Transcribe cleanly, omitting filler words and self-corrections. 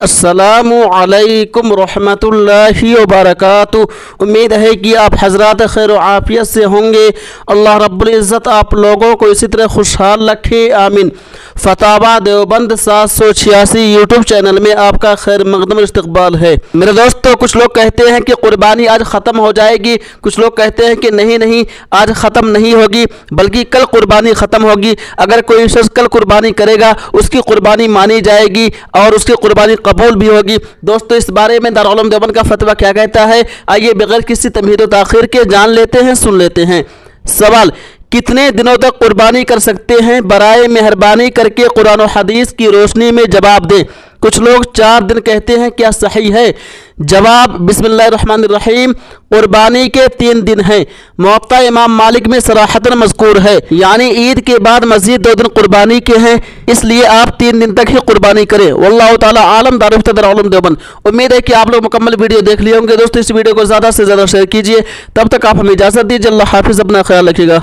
अस्सलामु अलैकुम रहमतुल्लाहि व बरकातुहू। उम्मीद है कि आप हजरात खैर आफियत से होंगे। अल्लाह रब्बुल इज़्ज़त आप लोगों को इसी तरह खुशहाल रखे, आमीन। फतावा देवबंद 786 यूट्यूब चैनल में आपका खैर मकदम इस्तकबाल है। मेरे दोस्तों, कुछ लोग कहते हैं कि कुर्बानी आज ख़त्म हो जाएगी, कुछ लोग कहते हैं कि नहीं आज ख़त्म नहीं होगी बल्कि कल कुर्बानी ख़त्म होगी। अगर कोई शख्स कल कुर्बानी करेगा उसकी कुर्बानी मानी जाएगी और उसकी कुर्बानी कबूल भी होगी। दोस्तों, इस बारे में दारुल उलूम देवबंद का फतवा क्या कहता है, आइए बगैर किसी तमहीद व ताख़ीर के जान लेते हैं, सुन लेते हैं। सवाल: कितने दिनों तक कुर्बानी कर सकते हैं? बराए मेहरबानी करके कुरान और हदीस की रोशनी में जवाब दें। कुछ लोग 4 दिन कहते हैं, क्या सही है? जवाब: बिस्मिल्लाहिर्रहमानिर्रहीम, कुर्बानी के 3 दिन हैं। मुवत्ता इमाम मालिक में सराहतन मज़कूर है, यानी ईद के बाद मज़ीद 2 दिन कुर्बानी के हैं, इसलिए आप 3 दिन तक ही कुर्बानी करें। वल्लाहु ताला आलम। दारुल उलूम देवबंद। उम्मीद है कि आप लोग मुकम्मल वीडियो देख लिए होंगे। दोस्तों, इस वीडियो को ज़्यादा से ज़्यादा शेयर कीजिए। तब तक आप हमें इजाज़त दीजिए। अल्लाह हाफिज़। अपना ख्याल रखिएगा।